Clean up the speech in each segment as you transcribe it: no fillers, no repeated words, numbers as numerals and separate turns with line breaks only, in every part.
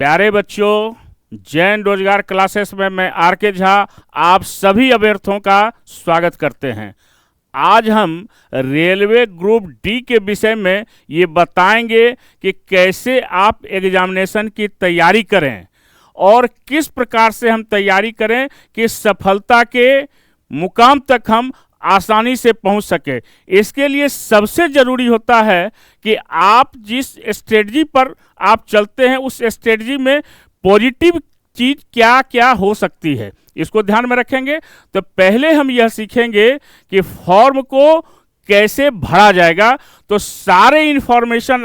प्यारे बच्चों, जैन रोजगार क्लासेस में मैं आर के झा आप सभी अभ्यर्थियों का स्वागत करते हैं। आज हम रेलवे ग्रुप डी के विषय में ये बताएंगे कि कैसे आप एग्जामिनेशन की तैयारी करें और किस प्रकार से हम तैयारी करें कि सफलता के मुकाम तक हम आसानी से पहुंच सके। इसके लिए सबसे ज़रूरी होता है कि आप जिस स्ट्रेटजी पर आप चलते हैं उस स्ट्रेटजी में पॉजिटिव चीज़ क्या क्या हो सकती है, इसको ध्यान में रखेंगे। तो पहले हम यह सीखेंगे कि फॉर्म को कैसे भरा जाएगा। तो सारे इन्फॉर्मेशन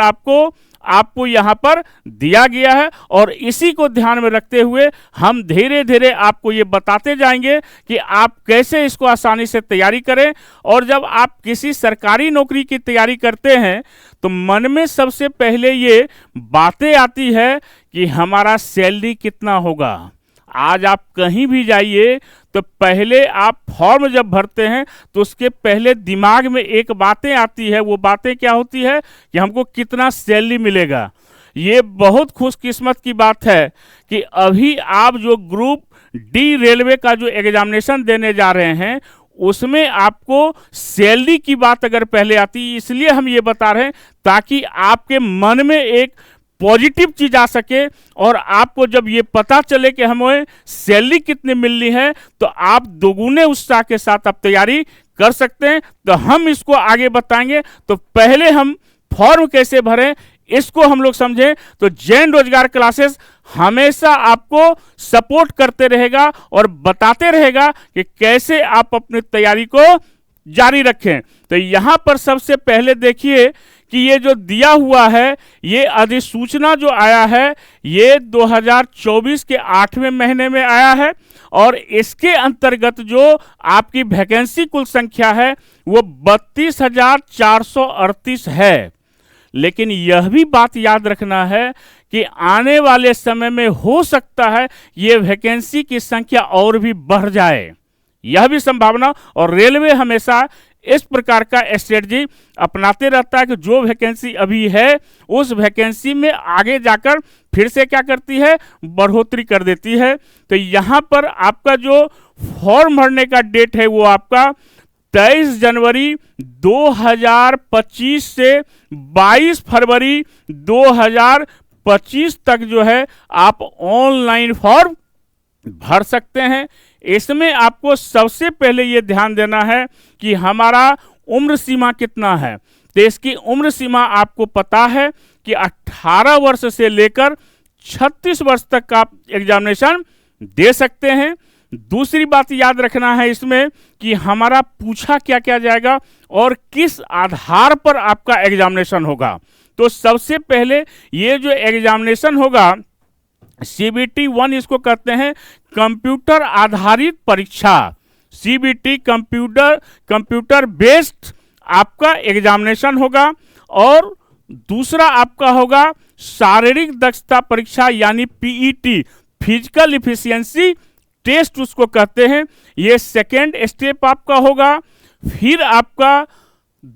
आपको यहाँ पर दिया गया है और इसी को ध्यान में रखते हुए हम धीरे धीरे आपको ये बताते जाएंगे कि आप कैसे इसको आसानी से तैयारी करें। और जब आप किसी सरकारी नौकरी की तैयारी करते हैं तो मन में सबसे पहले ये बातें आती है कि हमारा सैलरी कितना होगा। आज आप कहीं भी जाइए तो पहले आप फॉर्म जब भरते हैं तो उसके पहले दिमाग में एक बातें आती है। वो बातें क्या होती है कि हमको कितना सैलरी मिलेगा। ये बहुत खुशकिस्मत की बात है कि अभी आप जो ग्रुप डी रेलवे का जो एग्जामिनेशन देने जा रहे हैं उसमें आपको सैलरी की बात अगर पहले आती, इसलिए हम ये बता रहे हैं ताकि आपके मन में एक पॉजिटिव चीज़ आ सके और आपको जब ये पता चले कि हमें सैलरी कितनी मिलनी है तो आप दोगुने उत्साह के साथ आप तैयारी कर सकते हैं। तो हम इसको आगे बताएंगे। तो पहले हम फॉर्म कैसे भरें इसको हम लोग समझें। तो जैन रोजगार क्लासेस हमेशा आपको सपोर्ट करते रहेगा और बताते रहेगा कि कैसे आप अपनी तैयारी को जारी रखें। तो यहाँ पर सबसे पहले देखिए कि ये जो दिया हुआ है, ये अधिसूचना जो आया है ये 2024 के 8वें महीने में आया है और इसके अंतर्गत जो आपकी वैकेंसी कुल संख्या है वो 32,438 है। लेकिन यह भी बात याद रखना है कि आने वाले समय में हो सकता है ये वैकेंसी की संख्या और भी बढ़ जाए, यह भी संभावना। और रेलवे हमेशा इस प्रकार का स्ट्रेटजी अपनाते रहता है कि जो वैकेंसी अभी है उस वैकेंसी में आगे जाकर फिर से क्या करती है, बढ़ोतरी कर देती है। तो यहाँ पर आपका जो फॉर्म भरने का डेट है वो आपका 23 जनवरी 2025 से 22 फरवरी 2025 तक जो है आप ऑनलाइन फॉर्म भर सकते हैं। इसमें आपको सबसे पहले ये ध्यान देना है कि हमारा उम्र सीमा कितना है। तो इसकी उम्र सीमा आपको पता है कि 18 वर्ष से लेकर 36 वर्ष तक का आप एग्जामिनेशन दे सकते हैं। दूसरी बात याद रखना है इसमें कि हमारा पूछा क्या क्या जाएगा और किस आधार पर आपका एग्जामिनेशन होगा। तो सबसे पहले ये जो एग्जामिनेशन होगा CBT 1 इसको कहते हैं, कंप्यूटर आधारित परीक्षा। CBT कंप्यूटर बेस्ड आपका एग्जामिनेशन होगा। और दूसरा आपका होगा शारीरिक दक्षता परीक्षा यानी PET, फिजिकल इफिशियंसी टेस्ट उसको कहते हैं। ये सेकेंड स्टेप आपका होगा। फिर आपका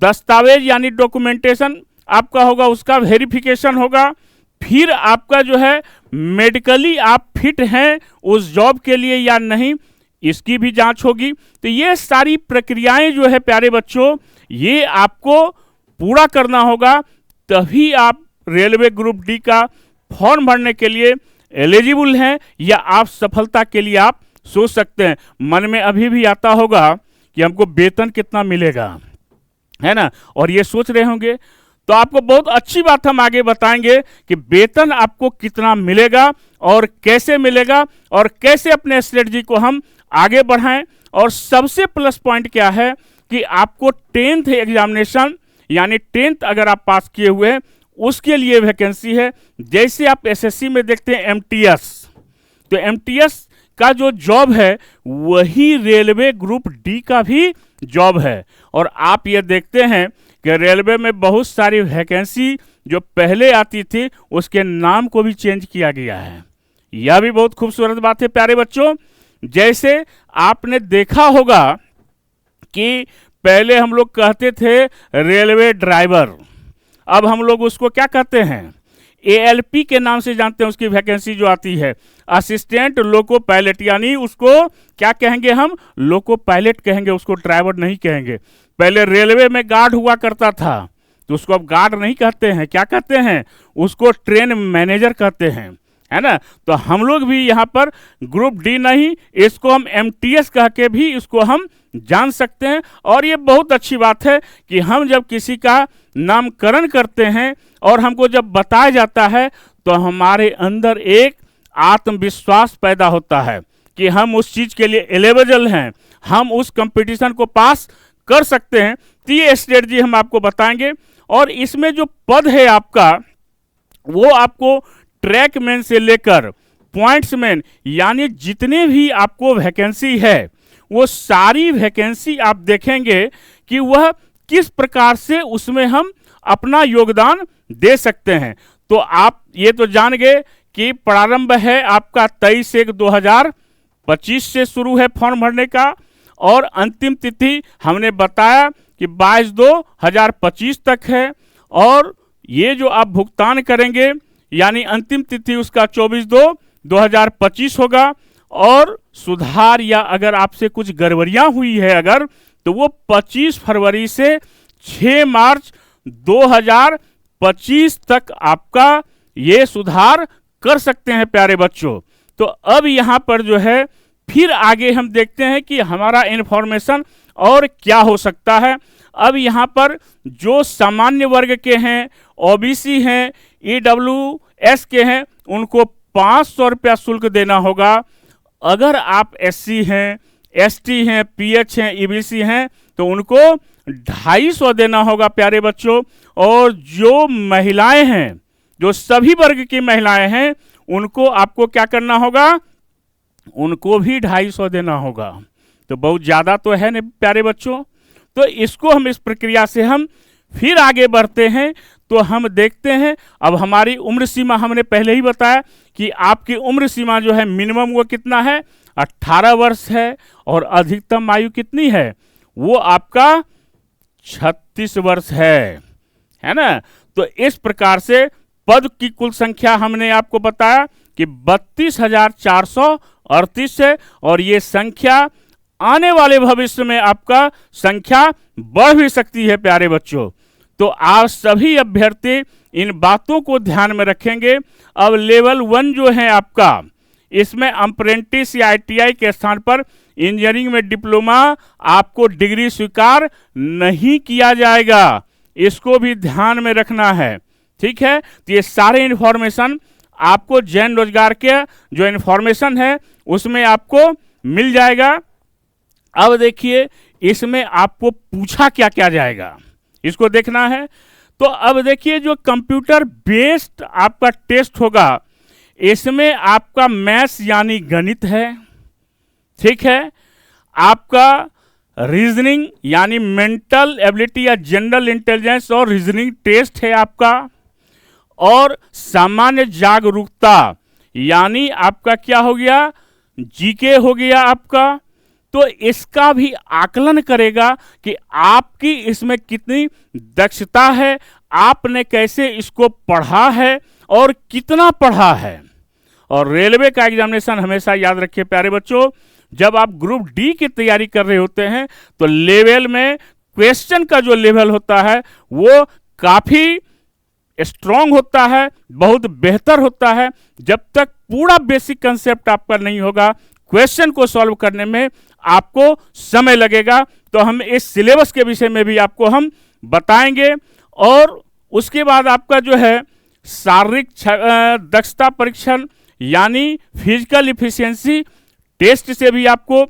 दस्तावेज यानी डॉक्यूमेंटेशन आपका होगा, उसका वेरिफिकेशन होगा। फिर आपका जो है मेडिकली आप फिट हैं उस जॉब के लिए या नहीं, इसकी भी जांच होगी। तो ये सारी प्रक्रियाएं जो है प्यारे बच्चों ये आपको पूरा करना होगा, तभी आप रेलवे ग्रुप डी का फॉर्म भरने के लिए एलिजिबल हैं या आप सफलता के लिए आप सोच सकते हैं। मन में अभी भी आता होगा कि हमको वेतन कितना मिलेगा, है ना, और ये सोच रहे होंगे। तो आपको बहुत अच्छी बात हम आगे बताएंगे कि वेतन आपको कितना मिलेगा और कैसे मिलेगा और कैसे अपने स्ट्रेटजी को हम आगे बढ़ाएं। और सबसे प्लस पॉइंट क्या है कि आपको 10th एग्जामिनेशन यानी 10th अगर आप पास किए हुए हैं उसके लिए वैकेंसी है। जैसे आप SSC में देखते हैं MTS, तो MTS का जो जॉब है वही रेलवे ग्रुप डी का भी जॉब है। और आप ये देखते हैं कि रेलवे में बहुत सारी वैकेंसी जो पहले आती थी उसके नाम को भी चेंज किया गया है। यह भी बहुत खूबसूरत बात है प्यारे बच्चों। जैसे आपने देखा होगा कि पहले हम लोग कहते थे रेलवे ड्राइवर, अब हम लोग उसको क्या कहते हैं, ALP के नाम से जानते हैं उसकी वैकेंसी जो आती है, असिस्टेंट लोको पायलट, यानी उसको क्या कहेंगे हम, लोको पायलट कहेंगे, उसको ड्राइवर नहीं कहेंगे। पहले रेलवे में गार्ड हुआ करता था तो उसको अब गार्ड नहीं कहते हैं, क्या कहते हैं, उसको ट्रेन मैनेजर कहते हैं, है ना। तो हम लोग भी यहाँ पर ग्रुप डी नहीं, इसको हम MTS कह के भी इसको हम जान सकते हैं। और ये बहुत अच्छी बात है कि हम जब किसी का नामकरण करते हैं और हमको जब बताया जाता है तो हमारे अंदर एक आत्मविश्वास पैदा होता है कि हम उस चीज़ के लिए एलिजिबल हैं, हम उस कंपटीशन को पास कर सकते हैं। तो ये स्ट्रेटजी हम आपको बताएंगे। और इसमें जो पद है आपका, वो आपको ट्रैकमैन से लेकर पॉइंट्समैन, यानी जितने भी आपको वैकेंसी है वो सारी वैकेंसी आप देखेंगे कि वह किस प्रकार से उसमें हम अपना योगदान दे सकते हैं। तो आप ये तो जान गए कि प्रारंभ है आपका 23/1/2025 से शुरू है फॉर्म भरने का, और अंतिम तिथि हमने बताया कि 22/2/2025 तक है। और ये जो आप भुगतान करेंगे यानी अंतिम तिथि उसका 24/2/2025 होगा। और सुधार या अगर आपसे कुछ गड़बड़ियाँ हुई है अगर, तो वो 25 फरवरी से 6 मार्च 2025 तक आपका ये सुधार कर सकते हैं प्यारे बच्चों। तो अब यहाँ पर जो है फिर आगे हम देखते हैं कि हमारा इन्फॉर्मेशन और क्या हो सकता है। अब यहाँ पर जो सामान्य वर्ग के हैं, OBC हैं, EWS के हैं, उनको 500 रुपया शुल्क देना होगा। अगर आप SC हैं, ST हैं, PH हैं, EBC हैं तो उनको 250 देना होगा प्यारे बच्चों। और जो महिलाएं हैं, जो सभी वर्ग की महिलाएं हैं, उनको आपको क्या करना होगा, उनको भी 250 देना होगा। तो बहुत ज़्यादा तो है नहीं प्यारे बच्चों। तो इसको हम इस प्रक्रिया से हम फिर आगे बढ़ते हैं। तो हम देखते हैं, अब हमारी उम्र सीमा हमने पहले ही बताया कि आपकी उम्र सीमा जो है मिनिमम वो कितना है, 18 वर्ष है, और अधिकतम आयु कितनी है, वो आपका 36 वर्ष है ना। तो इस प्रकार से पद की कुल संख्या हमने आपको बताया कि 32,438 है, और ये संख्या आने वाले भविष्य में आपका संख्या बढ़ भी सकती है प्यारे बच्चों। तो आप सभी अभ्यर्थी इन बातों को ध्यान में रखेंगे। अब लेवल 1 जो है आपका, इसमें अप्रेंटिस या ITI के स्थान पर इंजीनियरिंग में डिप्लोमा आपको डिग्री स्वीकार नहीं किया जाएगा, इसको भी ध्यान में रखना है, ठीक है। तो ये सारे इन्फॉर्मेशन आपको जैन रोजगार के जो इन्फॉर्मेशन है उसमें आपको मिल जाएगा। अब देखिए इसमें आपको पूछा क्या क्या जाएगा, इसको देखना है। तो अब देखिए जो कंप्यूटर बेस्ड आपका टेस्ट होगा, इसमें आपका मैथ्स यानी गणित है, ठीक है। आपका रीजनिंग यानी मेंटल एबिलिटी या जनरल इंटेलिजेंस और रीजनिंग टेस्ट है आपका। और सामान्य जागरूकता यानी आपका क्या हो गया, GK हो गया आपका। तो इसका भी आकलन करेगा कि आपकी इसमें कितनी दक्षता है, आपने कैसे इसको पढ़ा है और कितना पढ़ा है। और रेलवे का एग्जामिनेशन हमेशा याद रखिए प्यारे बच्चों, जब आप ग्रुप डी की तैयारी कर रहे होते हैं तो लेवल में क्वेश्चन का जो लेवल होता है वो काफ़ी स्ट्रॉन्ग होता है, बहुत बेहतर होता है। जब तक पूरा बेसिक कंसेप्ट आपका नहीं होगा, क्वेश्चन को सॉल्व करने में आपको समय लगेगा। तो हम इस सिलेबस के विषय में भी आपको हम बताएंगे। और उसके बाद आपका जो है शारीरिक दक्षता परीक्षण यानी फिजिकल इफिशिएंसी टेस्ट से भी आपको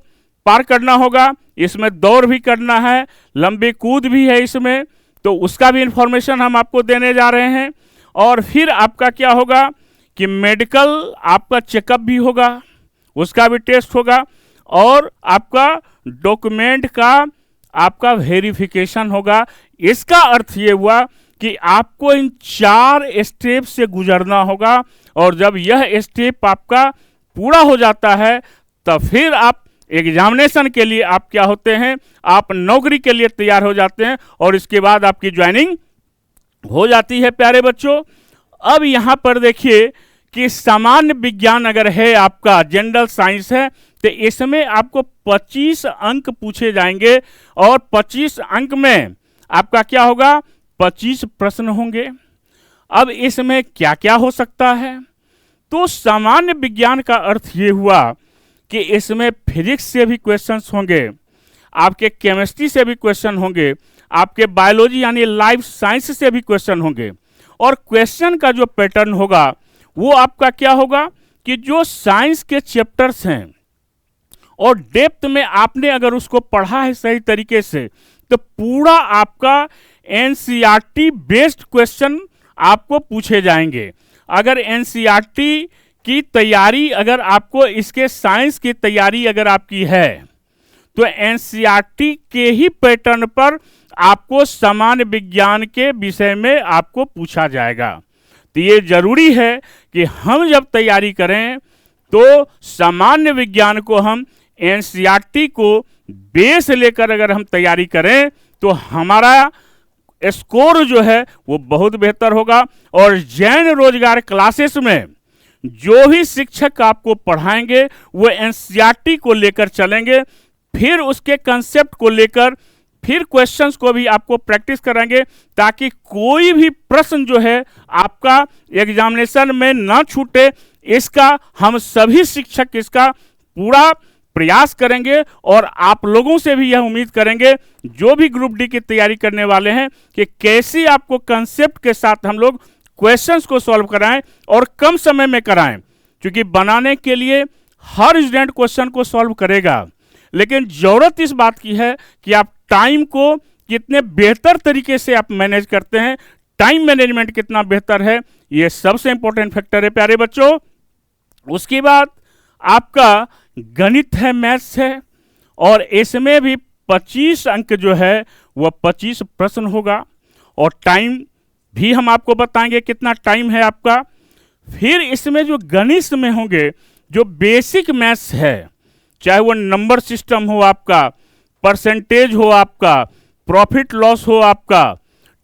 पार करना होगा। इसमें दौड़ भी करना है, लंबी कूद भी है इसमें, तो उसका भी इंफॉर्मेशन हम आपको देने जा रहे हैं। और फिर आपका क्या होगा कि मेडिकल आपका चेकअप भी होगा, उसका भी टेस्ट होगा। और आपका डॉक्यूमेंट का आपका वेरिफिकेशन होगा। इसका अर्थ ये हुआ कि आपको इन 4 स्टेप से गुजरना होगा। और जब यह स्टेप आपका पूरा हो जाता है तब फिर आप एग्जामिनेशन के लिए आप क्या होते हैं, आप नौकरी के लिए तैयार हो जाते हैं और इसके बाद आपकी ज्वाइनिंग हो जाती है प्यारे बच्चों। अब यहां पर देखिए कि सामान्य विज्ञान अगर है, आपका जनरल साइंस है, तो इसमें आपको 25 अंक पूछे जाएंगे और 25 अंक में आपका क्या होगा, 25 प्रश्न होंगे। अब इसमें क्या क्या हो सकता है, तो सामान्य विज्ञान का अर्थ ये हुआ कि इसमें फिजिक्स से भी क्वेश्चंस होंगे, आपके केमिस्ट्री से भी क्वेश्चन होंगे, आपके बायोलॉजी यानी लाइफ साइंस से भी क्वेश्चन होंगे। और क्वेश्चन का जो पैटर्न होगा वो आपका क्या होगा कि जो साइंस के चैप्टर्स हैं और डेप्थ में आपने अगर उसको पढ़ा है सही तरीके से, तो पूरा आपका एनसीईआरटी बेस्ड क्वेश्चन आपको पूछे जाएंगे। अगर एनसीईआरटी की तैयारी, अगर आपको इसके साइंस की तैयारी अगर आपकी है, तो एनसीईआरटी के ही पैटर्न पर आपको सामान्य विज्ञान के विषय में आपको पूछा जाएगा। तो ये जरूरी है कि हम जब तैयारी करें तो सामान्य विज्ञान को हम एनसीईआरटी को बेस लेकर अगर हम तैयारी करें तो हमारा स्कोर जो है वो बहुत बेहतर होगा। और जैन रोजगार क्लासेस में जो भी शिक्षक आपको पढ़ाएंगे वो एनसीईआरटी को लेकर चलेंगे, फिर उसके कंसेप्ट को लेकर फिर क्वेश्चंस को भी आपको प्रैक्टिस कराएंगे, ताकि कोई भी प्रश्न जो है आपका एग्जामिनेशन में ना छूटे। इसका हम सभी शिक्षक इसका पूरा प्रयास करेंगे और आप लोगों से भी यह उम्मीद करेंगे जो भी ग्रुप डी की तैयारी करने वाले हैं कि कैसे आपको कंसेप्ट के साथ हम लोग क्वेश्चंस को सॉल्व कराएं और कम समय में कराएं, क्योंकि बनाने के लिए हर स्टूडेंट क्वेश्चन को सॉल्व करेगा, लेकिन जरूरत इस बात की है कि आप टाइम को कितने बेहतर तरीके से आप मैनेज करते हैं, टाइम मैनेजमेंट कितना बेहतर है, ये सबसे इंपॉर्टेंट फैक्टर है प्यारे बच्चों। उसके बाद आपका गणित है, मैथ्स है, और इसमें भी 25 अंक जो है वह 25 प्रश्न होगा और टाइम भी हम आपको बताएंगे कितना टाइम है आपका। फिर इसमें जो गणित में होंगे, जो बेसिक मैथ्स है, चाहे वो नंबर सिस्टम हो आपका, परसेंटेज हो आपका, प्रॉफिट लॉस हो आपका,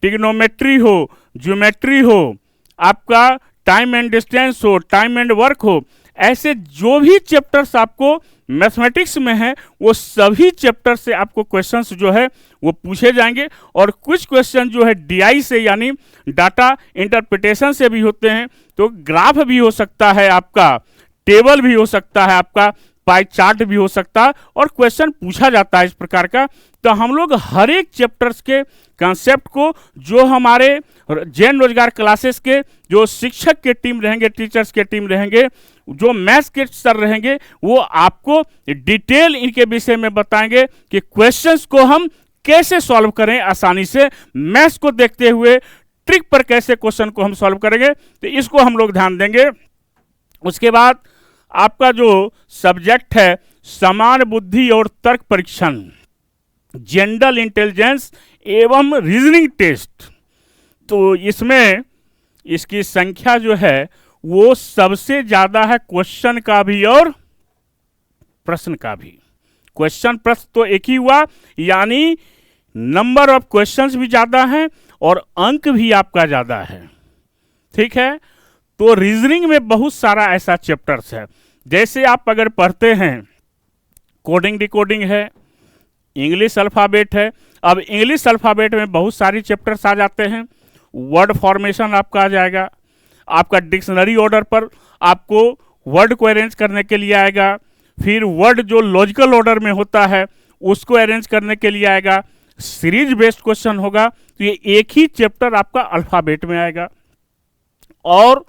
ट्रिग्नोमेट्री हो, ज्योमेट्री हो, आपका टाइम एंड डिस्टेंस हो, टाइम एंड वर्क हो, ऐसे जो भी चैप्टर्स आपको मैथमेटिक्स में है वो सभी चैप्टर से आपको क्वेश्चंस जो है वो पूछे जाएंगे। और कुछ क्वेश्चन जो है डीआई से यानी डाटा इंटरप्रिटेशन से भी होते हैं, तो ग्राफ भी हो सकता है आपका, टेबल भी हो सकता है आपका, पाई चार्ट भी हो सकता है, और क्वेश्चन पूछा जाता है इस प्रकार का। तो हम लोग हर एक चैप्टर्स के कंसेप्ट को जो हमारे जैन रोजगार क्लासेस के जो शिक्षक के टीम रहेंगे, टीचर्स के टीम रहेंगे, जो मैथ्स के सर रहेंगे, वो आपको डिटेल इनके विषय में बताएंगे कि क्वेश्चंस को हम कैसे सॉल्व करें आसानी से, मैथ्स को देखते हुए ट्रिक पर कैसे क्वेश्चन को हम सॉल्व करेंगे, तो इसको हम लोग ध्यान देंगे। उसके बाद आपका जो सब्जेक्ट है समान बुद्धि और तर्क परीक्षण, जनरल इंटेलिजेंस एवं रीजनिंग टेस्ट, तो इसमें इसकी संख्या जो है वो सबसे ज़्यादा है, क्वेश्चन का भी और प्रश्न का भी। क्वेश्चन प्रश्न तो एक ही हुआ, यानी नंबर ऑफ क्वेश्चंस भी ज़्यादा हैं और अंक भी आपका ज़्यादा है, ठीक है। तो रीजनिंग में बहुत सारा ऐसा चैप्टर्स है, जैसे आप अगर पढ़ते हैं कोडिंग डिकोडिंग है, इंग्लिश अल्फ़ाबेट है। अब इंग्लिश अल्फ़ाबेट में बहुत सारी चैप्टर्स आ जाते हैं, वर्ड फॉर्मेशन आपका आ जाएगा, आपका डिक्शनरी ऑर्डर पर आपको वर्ड को अरेंज करने के लिए आएगा, फिर वर्ड जो लॉजिकल ऑर्डर में होता है उसको अरेंज करने के लिए आएगा, सीरीज बेस्ड क्वेश्चन होगा। तो ये एक ही चैप्टर आपका अल्फ़ाबेट में आएगा। और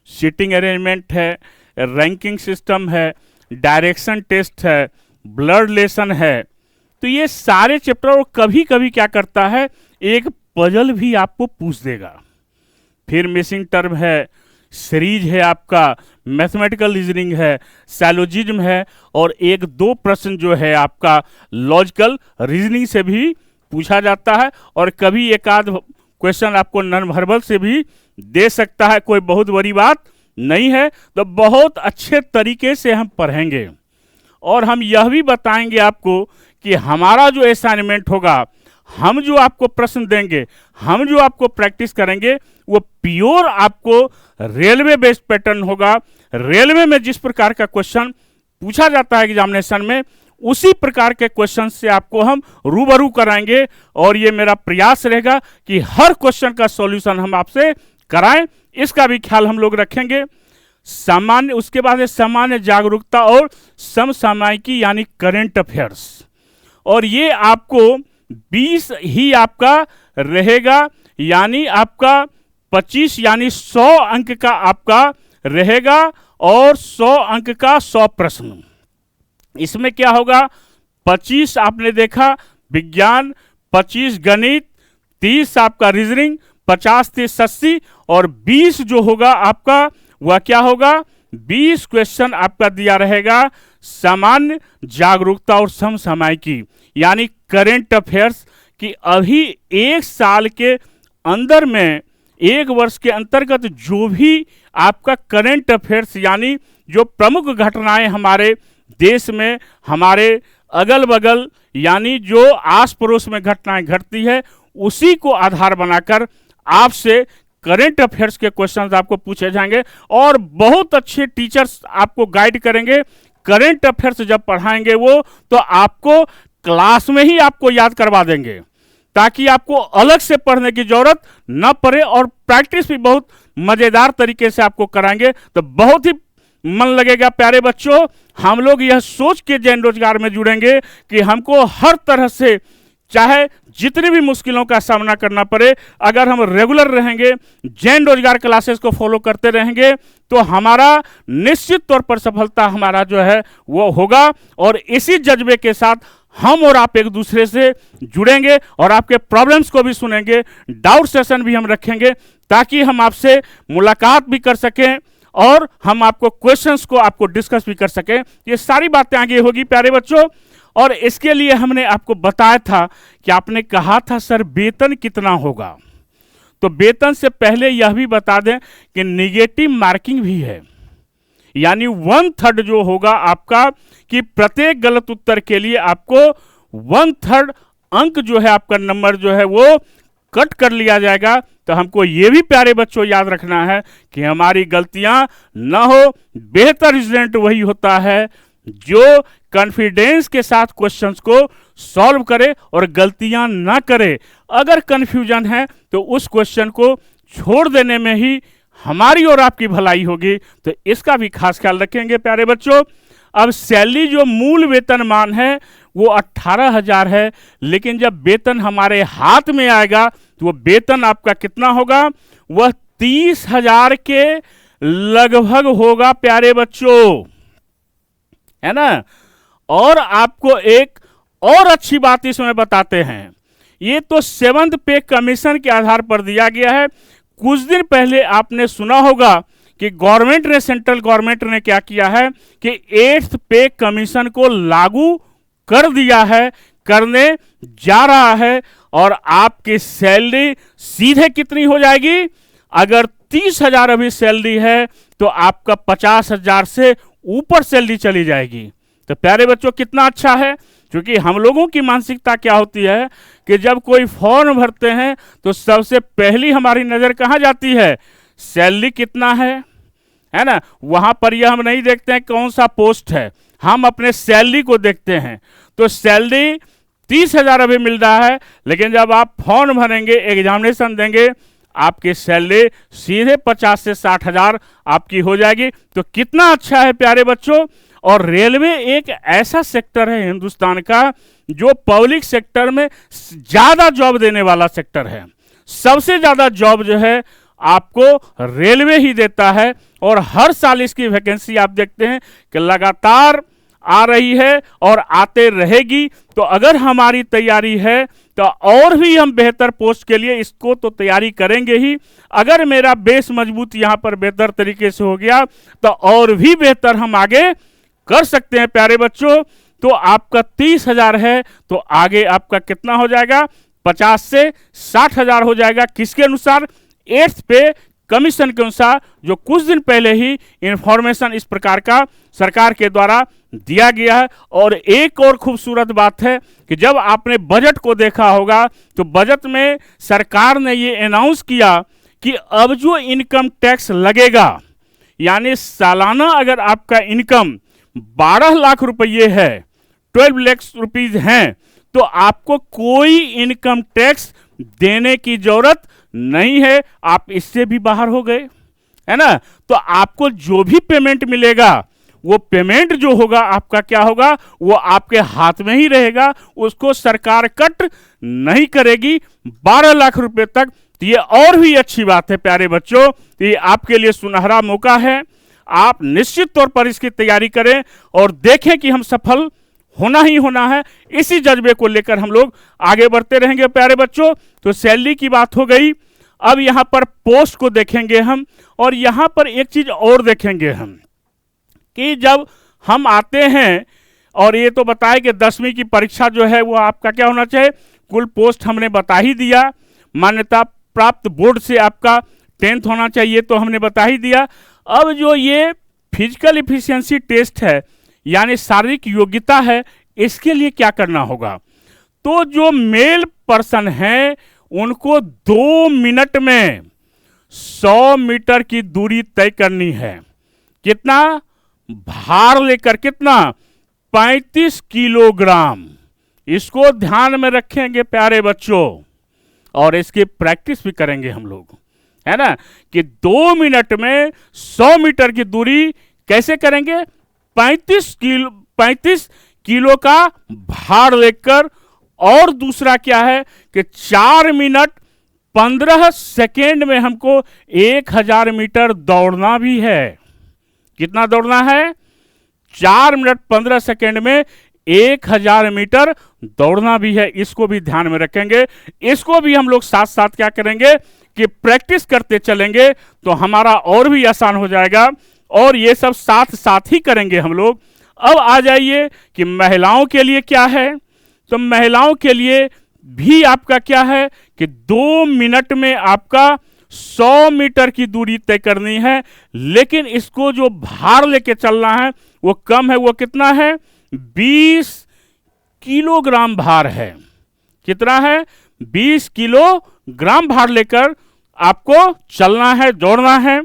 सीटिंग अरेंजमेंट है, रैंकिंग सिस्टम है, डायरेक्शन टेस्ट है, ब्लड रिलेशन है, तो ये सारे चैप्टर। और कभी कभी क्या करता है, एक पजल भी आपको पूछ देगा। फिर मिसिंग टर्म है, सीरीज है आपका, मैथमेटिकल रीजनिंग है, सैलोजिज्म है, और एक दो प्रश्न जो है आपका लॉजिकल रीजनिंग से भी पूछा जाता है। और कभी एक आध क्वेश्चन आपको नॉन वर्बल से भी दे सकता है, कोई बहुत बड़ी बात नहीं है। तो बहुत अच्छे तरीके से हम पढ़ेंगे और हम यह भी बताएंगे आपको कि हमारा जो असाइनमेंट होगा, हम जो आपको प्रश्न देंगे, हम जो आपको प्रैक्टिस करेंगे, वो प्योर आपको रेलवे बेस्ड पैटर्न होगा। रेलवे में जिस प्रकार का क्वेश्चन पूछा जाता है एग्जामिनेशन में, उसी प्रकार के क्वेश्चन से आपको हम रूबरू कराएंगे और ये मेरा प्रयास रहेगा कि हर क्वेश्चन का सॉल्यूशन हम आपसे कराएं, इसका भी ख्याल हम लोग रखेंगे। सामान्य, उसके बाद है सामान्य जागरूकता और समसामयिकी यानी करंट अफेयर्स, और ये आपको 20 ही आपका रहेगा, यानी आपका 25 यानी 100 अंक का आपका रहेगा और 100 अंक का 100 प्रश्न। इसमें क्या होगा, 25 आपने देखा विज्ञान, 25 गणित, 30 आपका रीजनिंग, 50 30 80 और 20 जो होगा आपका वह क्या होगा, 20 क्वेश्चन आपका दिया रहेगा सामान्य जागरूकता और समसामयिकी यानी करेंट अफेयर्स की। अभी एक साल के अंदर में, एक वर्ष के अंतर्गत जो भी आपका करेंट अफेयर्स यानी जो प्रमुख घटनाएं हमारे देश में, हमारे अगल बगल यानी जो आस पड़ोस में घटनाएं घटती है, उसी को आधार बनाकर आपसे करंट अफेयर्स के क्वेश्चंस आपको पूछे जाएंगे और बहुत अच्छे टीचर्स आपको गाइड करेंगे। करंट अफेयर्स जब पढ़ाएंगे वो, तो आपको क्लास में ही आपको याद करवा देंगे ताकि आपको अलग से पढ़ने की जरूरत न पड़े, और प्रैक्टिस भी बहुत मज़ेदार तरीके से आपको कराएंगे, तो बहुत ही मन लगेगा। प्यारे बच्चों, हम लोग यह सोच के जैन रोजगार में जुड़ेंगे कि हमको हर तरह से, चाहे जितनी भी मुश्किलों का सामना करना पड़े, अगर हम रेगुलर रहेंगे, जैन रोजगार क्लासेस को फॉलो करते रहेंगे, तो हमारा निश्चित तौर पर सफलता हमारा जो है वो होगा। और इसी जज्बे के साथ हम और आप एक दूसरे से जुड़ेंगे और आपके प्रॉब्लम्स को भी सुनेंगे, डाउट सेशन भी हम रखेंगे ताकि हम आपसे मुलाकात भी कर सकें और हम आपको क्वेश्चंस को आपको डिस्कस भी कर सकें। ये सारी बातें आगे होगी प्यारे बच्चों। और इसके लिए हमने आपको बताया था कि आपने कहा था सर वेतन कितना होगा, तो वेतन से पहले यह भी बता दें कि निगेटिव मार्किंग भी है, यानी 1/3 जो होगा आपका, कि प्रत्येक गलत उत्तर के लिए आपको 1/3 अंक जो है आपका नंबर जो है वो कट कर लिया जाएगा। तो हमको ये भी प्यारे बच्चों याद रखना है कि हमारी गलतियां न हो। बेहतर स्टूडेंट वही होता है जो कॉन्फिडेंस के साथ क्वेश्चंस को सॉल्व करे और गलतियां ना करे। अगर कन्फ्यूजन है तो उस क्वेश्चन को छोड़ देने में ही हमारी और आपकी भलाई होगी, तो इसका भी खास ख्याल रखेंगे प्यारे बच्चों। अब सैलरी जो मूल वेतनमान है वो 18,000 है, लेकिन जब वेतन हमारे हाथ में आएगा तो वो वेतन आपका कितना होगा, वह 30,000 के लगभग होगा प्यारे बच्चों, है ना। और आपको एक और अच्छी बात इसमें बताते हैं, ये तो 7th पे कमीशन के आधार पर दिया गया है। कुछ दिन पहले आपने सुना होगा कि गवर्नमेंट ने, सेंट्रल गवर्नमेंट ने क्या किया है कि 8th पे कमीशन को लागू कर दिया है, करने जा रहा है, और आपकी सैलरी सीधे कितनी हो जाएगी, अगर 30,000 अभी सैलरी है तो आपका 50,000 से ऊपर सैलरी चली जाएगी। तो प्यारे बच्चों कितना अच्छा है, क्योंकि हम लोगों की मानसिकता क्या होती है कि जब कोई फॉर्म भरते हैं तो सबसे पहली हमारी नज़र कहाँ जाती है, सैलरी कितना है ना। वहाँ पर यह हम नहीं देखते हैं कौन सा पोस्ट है, हम अपने सैलरी को देखते हैं। तो सैलरी 30,000 अभी मिल रहा है, लेकिन जब आप फॉर्म भरेंगे, एग्जामिनेशन देंगे, आपकी सैलरी सीधे 50 से 60,000 आपकी हो जाएगी। तो कितना अच्छा है प्यारे बच्चों। और रेलवे एक ऐसा सेक्टर है हिंदुस्तान का जो पब्लिक सेक्टर में ज़्यादा जॉब देने वाला सेक्टर है। सबसे ज़्यादा जॉब जो है आपको रेलवे ही देता है, और हर साल इसकी वैकेंसी आप देखते हैं कि लगातार आ रही है और आते रहेगी। तो अगर हमारी तैयारी है तो और भी हम बेहतर पोस्ट के लिए इसको तो तैयारी करेंगे ही। अगर मेरा बेस मजबूत यहाँ पर बेहतर तरीके से हो गया तो और भी बेहतर हम आगे कर सकते हैं प्यारे बच्चों। तो आपका 30,000 है तो आगे आपका कितना हो जाएगा, 50 से 60,000 हो जाएगा। किसके अनुसार, 8th पे कमीशन के अनुसार, जो कुछ दिन पहले ही इंफॉर्मेशन इस प्रकार का सरकार के द्वारा दिया गया है। और एक और खूबसूरत बात है कि जब आपने बजट को देखा होगा तो बजट में सरकार ने ये अनाउंस किया कि अब जो इनकम टैक्स लगेगा, यानी सालाना अगर आपका इनकम 12 लाख रुपये है, 12 लाख रुपीज हैं, तो आपको कोई इनकम टैक्स देने की जरूरत नहीं है, आप इससे भी बाहर हो गए, है ना। तो आपको जो भी पेमेंट मिलेगा, वो पेमेंट जो होगा आपका क्या होगा, वो आपके हाथ में ही रहेगा, उसको सरकार कट नहीं करेगी 12 लाख रुपए तक। तो ये और भी अच्छी बात है प्यारे बच्चों, तो ये आपके लिए सुनहरा मौका है। आप निश्चित तौर पर इसकी तैयारी करें और देखें कि हम सफल होना ही होना है। इसी जज्बे को लेकर हम लोग आगे बढ़ते रहेंगे प्यारे बच्चों। तो सैलरी की बात हो गई, अब यहाँ पर पोस्ट को देखेंगे हम, और यहाँ पर एक चीज और देखेंगे हम कि जब हम आते हैं, और ये तो बताए कि 10वीं की परीक्षा जो है वो आपका क्या होना चाहिए, कुल पोस्ट हमने बता ही दिया, मान्यता प्राप्त बोर्ड से आपका 10th होना चाहिए, तो हमने बता ही दिया। अब जो ये फिजिकल इफिशियंसी टेस्ट है, यानी शारीरिक योग्यता है, इसके लिए क्या करना होगा, तो जो मेल पर्सन हैं उनको 2 मिनट में 100 मीटर की दूरी तय करनी है। कितना भार लेकर, कितना 35 किलोग्राम। इसको ध्यान में रखेंगे प्यारे बच्चों, और इसकी प्रैक्टिस भी करेंगे हम लोग, है ना, कि 2 मिनट में 100 मीटर की दूरी कैसे करेंगे, 35 किलो का भार लेकर। और दूसरा क्या है कि 4 मिनट 15 सेकेंड में हमको 1000 मीटर दौड़ना भी है। कितना दौड़ना है, 4 मिनट 15 सेकेंड में 1000 मीटर दौड़ना भी है। इसको भी ध्यान में रखेंगे, इसको भी हम लोग साथ साथ क्या करेंगे कि प्रैक्टिस करते चलेंगे, तो हमारा और भी आसान हो जाएगा, और ये सब साथ साथ ही करेंगे हम लोग। अब आ जाइए कि महिलाओं के लिए क्या है, तो महिलाओं के लिए भी आपका क्या है कि 2 मिनट में आपका 100 मीटर की दूरी तय करनी है, लेकिन इसको जो भार लेके चलना है वो कम है। वो कितना है, 20 किलोग्राम भार है। कितना है, 20 किलोग्राम भार लेकर आपको चलना है, दौड़ना है।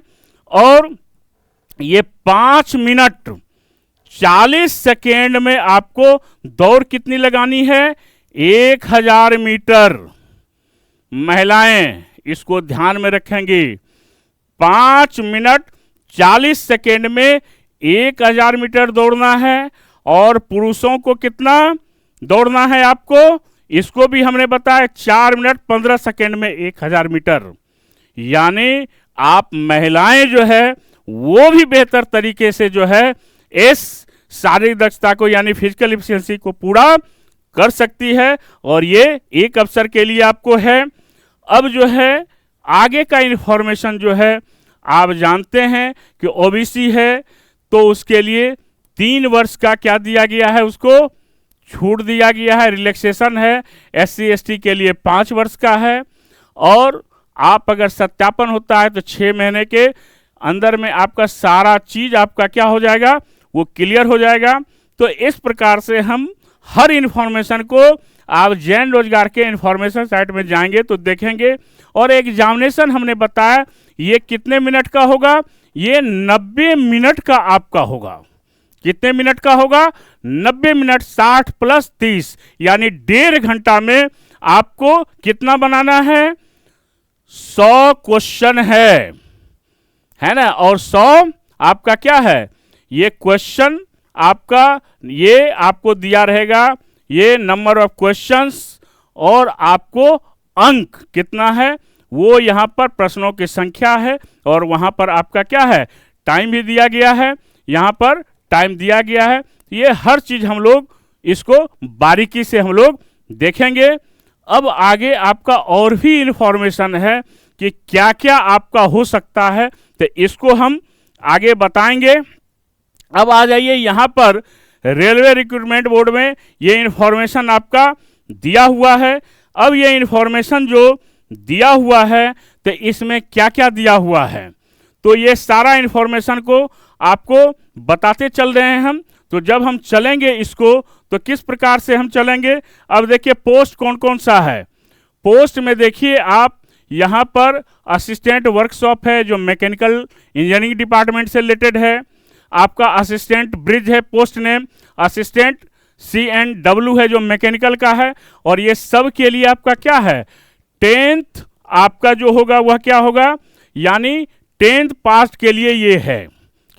और ये 5 मिनट 40 सेकेंड में आपको दौड़ कितनी लगानी है, 1000 मीटर। महिलाएं इसको ध्यान में रखेंगी, 5 मिनट 40 सेकेंड में 1000 मीटर दौड़ना है। और पुरुषों को कितना दौड़ना है आपको, इसको भी हमने बताया, 4 मिनट 15 सेकेंड में 1000 मीटर। यानी आप महिलाएं जो है वो भी बेहतर तरीके से जो है इस शारीरिक दक्षता को, यानी फिजिकल एफिशिएंसी को पूरा कर सकती है, और ये एक अवसर के लिए आपको है। अब जो है आगे का इंफॉर्मेशन जो है, आप जानते हैं कि ओबीसी है तो उसके लिए 3 वर्ष का क्या दिया गया है, उसको छूट दिया गया है, रिलैक्सेशन है। SC ST के लिए 5 वर्ष का है, और आप अगर सत्यापन होता है तो 6 महीने के अंदर में आपका सारा चीज आपका क्या हो जाएगा, वो क्लियर हो जाएगा। तो इस प्रकार से हम हर इंफॉर्मेशन को, आप जैन रोजगार के इंफॉर्मेशन साइट में जाएंगे तो देखेंगे। और एग्जामिनेशन हमने बताया ये कितने मिनट का होगा, ये 90 मिनट का आपका होगा। कितने मिनट का होगा, 90 मिनट, 60 + 30 यानी 1.5 घंटा में आपको कितना बनाना है, 100 क्वेश्चन है ना। और 100 आपका क्या है, ये क्वेश्चन आपका, ये आपको दिया रहेगा, ये नंबर ऑफ क्वेश्चंस, और आपको अंक कितना है, वो यहाँ पर प्रश्नों की संख्या है, और वहाँ पर आपका क्या है, टाइम भी दिया गया है, यहाँ पर टाइम दिया गया है। ये हर चीज़ हम लोग इसको बारीकी से हम लोग देखेंगे। अब आगे आपका और भी इंफॉर्मेशन है कि क्या क्या आपका हो सकता है, तो इसको हम आगे बताएंगे। अब आ जाइए यहाँ पर रेलवे रिक्रूटमेंट बोर्ड में ये इंफॉर्मेशन आपका दिया हुआ है। अब ये इंफॉर्मेशन जो दिया हुआ है तो इसमें क्या क्या दिया हुआ है, तो ये सारा इंफॉर्मेशन को आपको बताते चल रहे हैं हम। तो जब हम चलेंगे इसको तो किस प्रकार से हम चलेंगे, अब देखिए पोस्ट कौन कौन सा है। पोस्ट में देखिए आप यहाँ पर असिस्टेंट वर्कशॉप है जो मैकेनिकल इंजीनियरिंग डिपार्टमेंट से रिलेटेड है। आपका असिस्टेंट ब्रिज है, पोस्ट नेम असिस्टेंट CNW है जो मैकेनिकल का है। और ये सब के लिए आपका क्या है, 10th आपका जो होगा वह क्या होगा, यानी 10th पास के लिए ये है।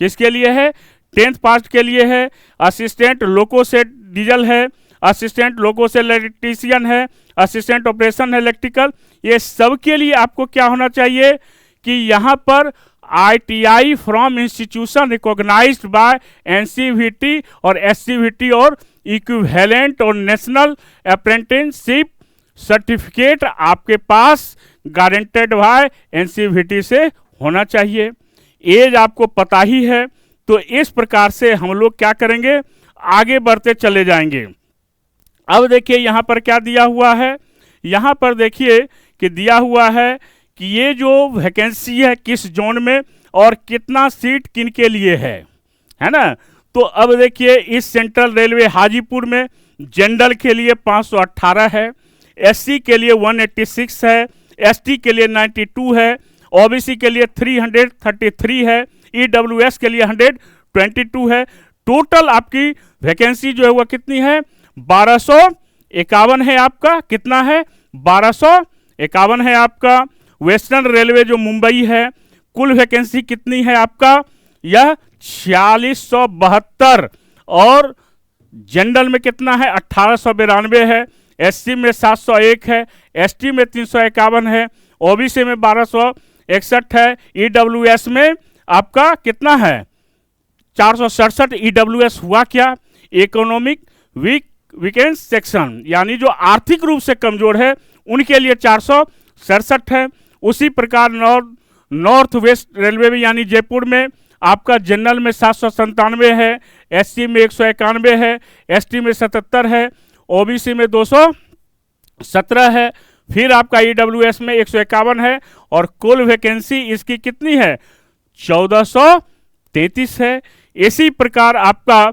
किसके लिए है, 10th पास के लिए है। असिस्टेंट लोको से डीजल है, असिस्टेंट लोको से इलेक्ट्रीशियन है, असिस्टेंट ऑपरेशन है इलेक्ट्रिकल। ये सब के लिए आपको क्या होना चाहिए कि यहाँ पर ITI from institution recognised by NCVT और SCVT और इक्विवेलेंट और नेशनल अप्रेंटिसशिप सर्टिफिकेट आपके पास गारंटेड बाय NCVT से होना चाहिए। एज आपको पता ही है। तो इस प्रकार से हम लोग क्या करेंगे, आगे बढ़ते चले जाएंगे। अब देखिए यहाँ पर क्या दिया हुआ है, यहाँ पर देखिए कि दिया हुआ है कि ये जो वैकेंसी है किस जोन में और कितना सीट किन के लिए है ना। तो अब देखिए इस सेंट्रल रेलवे हाजीपुर में जनरल के लिए 518 है, SC के लिए 186 है, ST के लिए 92 है, OBC के लिए 333 है, EWS के लिए 122 है। टोटल आपकी वैकेंसी जो है वह कितनी है, 1251 है आपका। कितना है, 1251 है आपका। वेस्टर्न रेलवे जो मुंबई है, कुल वैकेंसी कितनी है आपका, यह 4672 और जनरल में कितना है, 1892 है, SC में 701 है, ST में 351 है, OBC में 1261 है, EWS में आपका कितना है, 467। EWS हुआ क्या, इकोनॉमिक वीकेंड सेक्शन, यानी जो आर्थिक रूप से कमजोर है उनके लिए 467 है। उसी प्रकार नॉर्थ वेस्ट रेलवे में यानी जयपुर में आपका जनरल में 797 है, SC में 191 है, ST में 77 है, OBC में 217 है, फिर आपका EWS में 151 है और कुल वैकेंसी इसकी कितनी है, 1433 है। इसी प्रकार आपका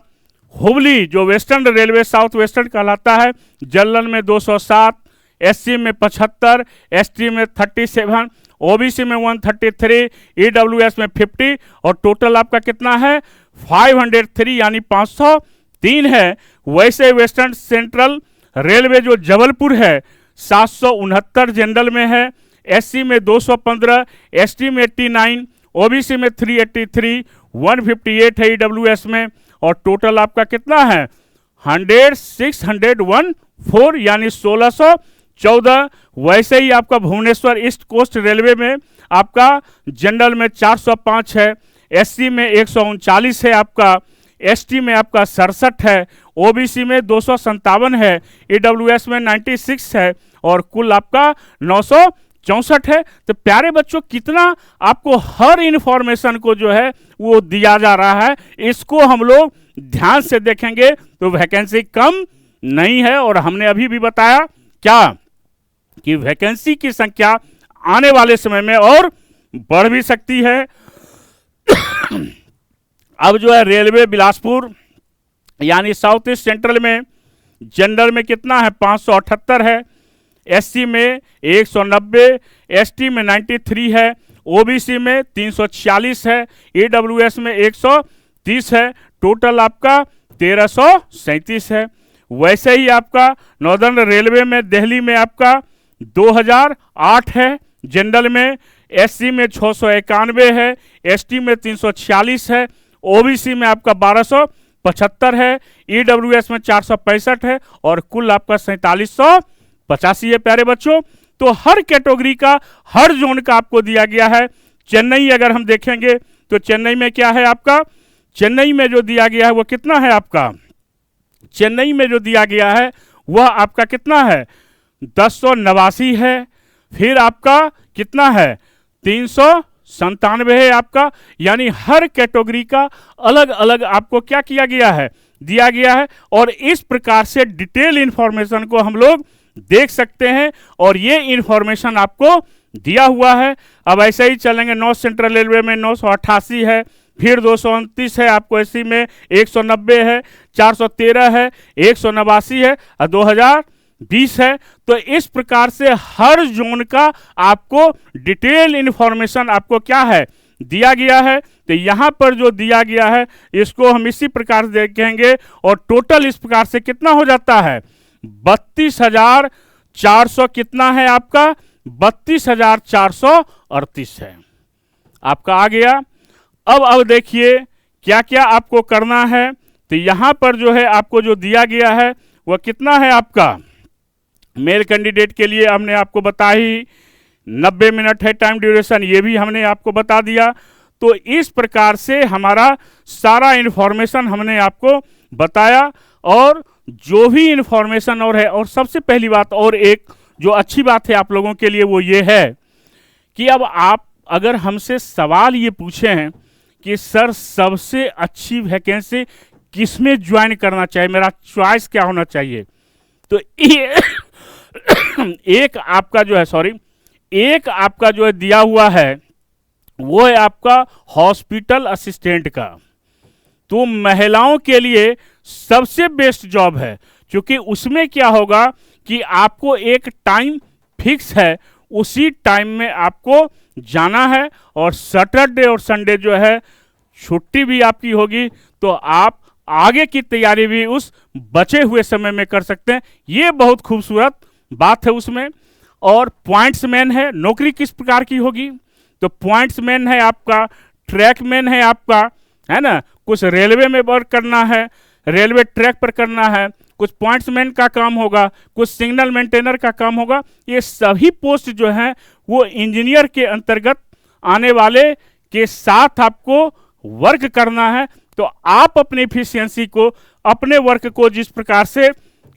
हुबली जो वेस्टर्न रेलवे साउथ वेस्टर्न कहलाता है, जनरल में 207, SC में 75, ST में 37, OBC में 133, EWS में 50 और टोटल आपका कितना है, 503 यानी 503 है। वैसे वेस्टर्न सेंट्रल रेलवे जो जबलपुर है 769 जनरल में है, SC में 215, ST में 89, OBC में 383, 158 है EWS में और टोटल आपका कितना है, 614 यानी 1614। वैसे ही आपका भुवनेश्वर ईस्ट कोस्ट रेलवे में आपका जनरल में 405 है, SC में 139 है आपका, ST में आपका 67 है, OBC में 257 है, EWS में 96 है और कुल आपका 964 है। तो प्यारे बच्चों कितना आपको हर इंफॉर्मेशन को जो है वो दिया जा रहा है, इसको हम लोग ध्यान से देखेंगे तो वैकेंसी कम नहीं है। और हमने अभी भी बताया क्या कि वैकेंसी की संख्या आने वाले समय में और बढ़ भी सकती है। अब जो है रेलवे बिलासपुर यानी साउथ ईस्ट सेंट्रल में जनरल में कितना है, 578 है, SC में 190, ST में 93 है, OBC में 346 है, EWS में 130 है, टोटल आपका 1337 है। वैसे ही आपका नॉर्दर्न रेलवे में दिल्ली में आपका 2008 है, जनरल में SC में 691 है, ST में 346 है, OBC में आपका 1275 है, EWS में 465 है और कुल आपका 4785 है। प्यारे बच्चों तो हर कैटेगरी का हर जोन का आपको दिया गया है। चेन्नई अगर हम देखेंगे तो चेन्नई में क्या है आपका, चेन्नई में जो दिया गया है वो कितना है आपका, चेन्नई में जो दिया गया है वह आपका कितना है, 1089 है। फिर आपका कितना है, 397 है आपका। यानी हर कैटेगरी का अलग अलग आपको क्या किया गया है, दिया गया है। और इस प्रकार से डिटेल इंफॉर्मेशन को हम लोग देख सकते हैं और ये इंफॉर्मेशन आपको दिया हुआ है। अब ऐसे ही चलेंगे, नॉर्थ सेंट्रल रेलवे में 988 है, फिर 229 है आपको, SC में 190 है, 413 है, 189 है और 20 है। तो इस प्रकार से हर जोन का आपको डिटेल इंफॉर्मेशन आपको क्या है दिया गया है। तो यहां पर जो दिया गया है इसको हम इसी प्रकार से देखेंगे और टोटल इस प्रकार से कितना हो जाता है 32,400 कितना है आपका 32,438 है आपका आ गया। अब देखिए क्या क्या आपको करना है। तो यहां पर जो है आपको जो दिया गया है वह कितना है आपका मेल कैंडिडेट के लिए हमने आपको बता ही 90 मिनट है टाइम ड्यूरेशन, ये भी हमने आपको बता दिया। तो इस प्रकार से हमारा सारा इन्फॉर्मेशन हमने आपको बताया और जो भी इन्फॉर्मेशन और है। और सबसे पहली बात और एक जो अच्छी बात है आप लोगों के लिए वो ये है कि अब आप अगर हमसे सवाल ये पूछे हैं कि सर सबसे अच्छी वैकेंसी किसमें ज्वाइन करना चाहिए, मेरा चॉइस क्या होना चाहिए, तो एक आपका जो है दिया हुआ है वो है आपका हॉस्पिटल असिस्टेंट का। तो महिलाओं के लिए सबसे बेस्ट जॉब है, क्योंकि उसमें क्या होगा कि आपको एक टाइम फिक्स है, उसी टाइम में आपको जाना है और सैटरडे और संडे जो है छुट्टी भी आपकी होगी। तो आप आगे की तैयारी भी उस बचे हुए समय में कर सकते हैं। ये बहुत खूबसूरत बात है उसमें। और पॉइंट्समैन है, नौकरी किस प्रकार की होगी, तो पॉइंट्समैन है आपका, ट्रैकमैन है आपका, है ना, कुछ रेलवे में वर्क करना है, रेलवे ट्रैक पर करना है, कुछ पॉइंट्समैन का काम होगा, कुछ सिग्नल मेंटेनर का काम होगा। ये सभी पोस्ट जो हैं वो इंजीनियर के अंतर्गत आने वाले के साथ आपको वर्क करना है। तो आप अपनी एफिशिएंसी को, अपने वर्क को जिस प्रकार से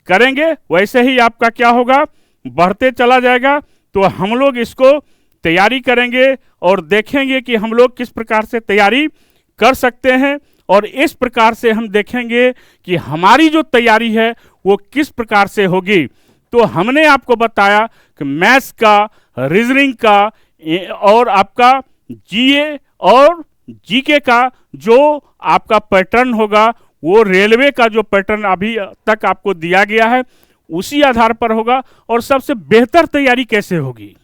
करेंगे वैसे ही आपका क्या होगा बढ़ते चला जाएगा। तो हम लोग इसको तैयारी करेंगे और देखेंगे कि हम लोग किस प्रकार से तैयारी कर सकते हैं और इस प्रकार से हम देखेंगे कि हमारी जो तैयारी है वो किस प्रकार से होगी। तो हमने आपको बताया कि मैथ्स का, रीजनिंग का और आपका जीए और जीके का जो आपका पैटर्न होगा वो रेलवे का जो पैटर्न अभी तक आपको दिया गया है उसी आधार पर होगा। और सबसे बेहतर तैयारी कैसे होगी,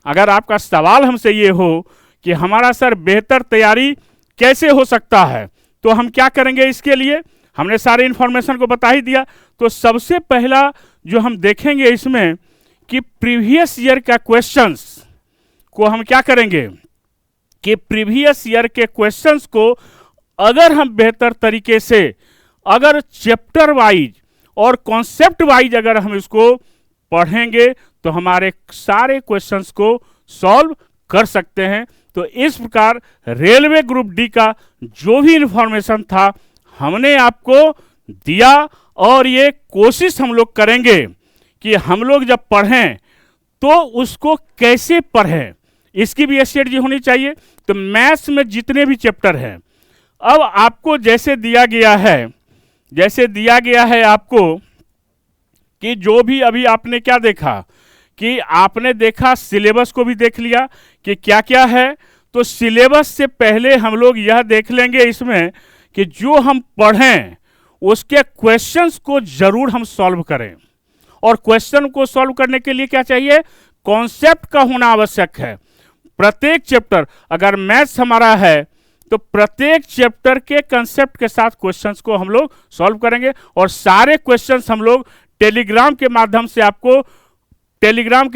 अगर आपका सवाल हमसे ये हो कि हमारा सर बेहतर तैयारी कैसे हो सकता है, तो हम क्या करेंगे इसके लिए, हमने सारे इन्फॉर्मेशन को बता ही दिया। तो सबसे पहला जो हम देखेंगे इसमें कि प्रीवियस ईयर का क्वेश्चंस को हम क्या करेंगे कि प्रीवियस ईयर के क्वेश्चंस को अगर हम बेहतर तरीके से, अगर चैप्टर वाइज और कॉन्सेप्ट वाइज अगर हम इसको पढ़ेंगे तो हमारे सारे क्वेश्चंस को सॉल्व कर सकते हैं। तो इस प्रकार रेलवे ग्रुप डी का जो भी इंफॉर्मेशन था हमने आपको दिया और ये कोशिश हम लोग करेंगे कि हम लोग जब पढ़ें तो उसको कैसे पढ़ें, इसकी भी स्ट्रेटजी होनी चाहिए। तो मैथ्स में जितने भी चैप्टर हैं, अब आपको जैसे दिया गया है आपको कि जो भी अभी आपने क्या देखा कि आपने देखा सिलेबस को भी देख लिया कि क्या क्या है। तो सिलेबस से पहले हम लोग यह देख लेंगे इसमें कि जो हम पढ़ें उसके क्वेश्चंस को जरूर हम सॉल्व करें। और क्वेश्चन को सॉल्व करने के लिए क्या चाहिए, कॉन्सेप्ट का होना आवश्यक है। प्रत्येक चैप्टर, अगर मैथ्स हमारा है तो प्रत्येक चैप्टर के कंसेप्ट के साथ क्वेश्चंस को हम लोग सॉल्व करेंगे। और सारे क्वेश्चंस हम लोग टेलीग्राम के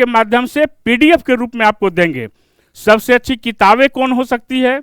माध्यम से पीडीएफ के रूप में आपको देंगे। सबसे अच्छी किताबें कौन हो सकती है,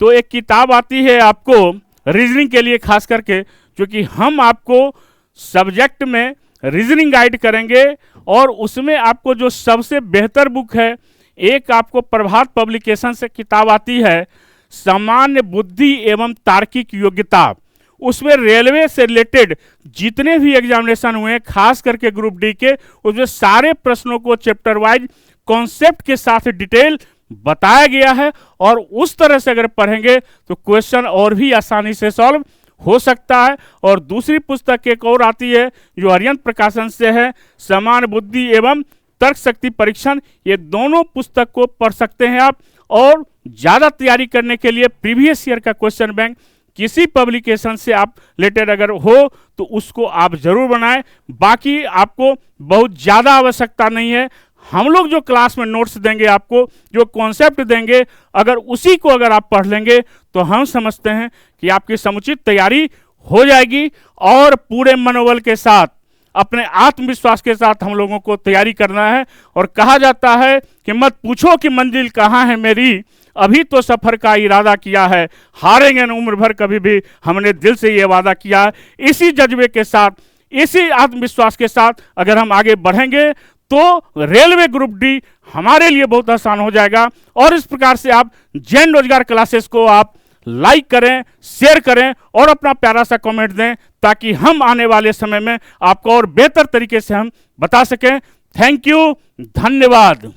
तो एक किताब आती है आपको रीजनिंग के लिए खास करके, क्योंकि हम आपको सब्जेक्ट में रीजनिंग गाइड करेंगे और उसमें आपको जो सबसे बेहतर बुक है, एक आपको प्रभात पब्लिकेशन से किताब आती है सामान्य बुद्धि एवं तार्किक योग्यता। उसमें रेलवे से रिलेटेड जितने भी एग्जामिनेशन हुए हैं खास करके ग्रुप डी के, उसमें सारे प्रश्नों को चैप्टर वाइज कॉन्सेप्ट के साथ डिटेल बताया गया है। और उस तरह से अगर पढ़ेंगे तो क्वेश्चन और भी आसानी से सॉल्व हो सकता है। और दूसरी पुस्तक एक और आती है जो अरिहंत प्रकाशन से है, सामान्य बुद्धि एवं तर्क शक्ति परीक्षण। ये दोनों पुस्तक को पढ़ सकते हैं आप। और ज़्यादा तैयारी करने के लिए प्रीवियस ईयर का क्वेश्चन बैंक किसी पब्लिकेशन से आप रिलेटेड अगर हो तो उसको आप ज़रूर बनाएं। बाकी आपको बहुत ज़्यादा आवश्यकता नहीं है। हम लोग जो क्लास में नोट्स देंगे, आपको जो कॉन्सेप्ट देंगे, अगर उसी को अगर आप पढ़ लेंगे तो हम समझते हैं कि आपकी समुचित तैयारी हो जाएगी। और पूरे मनोबल के साथ, अपने आत्मविश्वास के साथ हम लोगों को तैयारी करना है। और कहा जाता है कि मत पूछो कि मंजिल कहाँ है मेरी, अभी तो सफ़र का इरादा किया है, हारेंगे न उम्र भर कभी भी, हमने दिल से ये वादा किया है। इसी जज्बे के साथ, इसी आत्मविश्वास के साथ अगर हम आगे बढ़ेंगे तो रेलवे ग्रुप डी हमारे लिए बहुत आसान हो जाएगा। और इस प्रकार से आप जैन रोजगार क्लासेस को आप लाइक करें, शेयर करें और अपना प्यारा सा कमेंट दें, ताकि हम आने वाले समय में आपको और बेहतर तरीके से हम बता सकें। थैंक यू, धन्यवाद।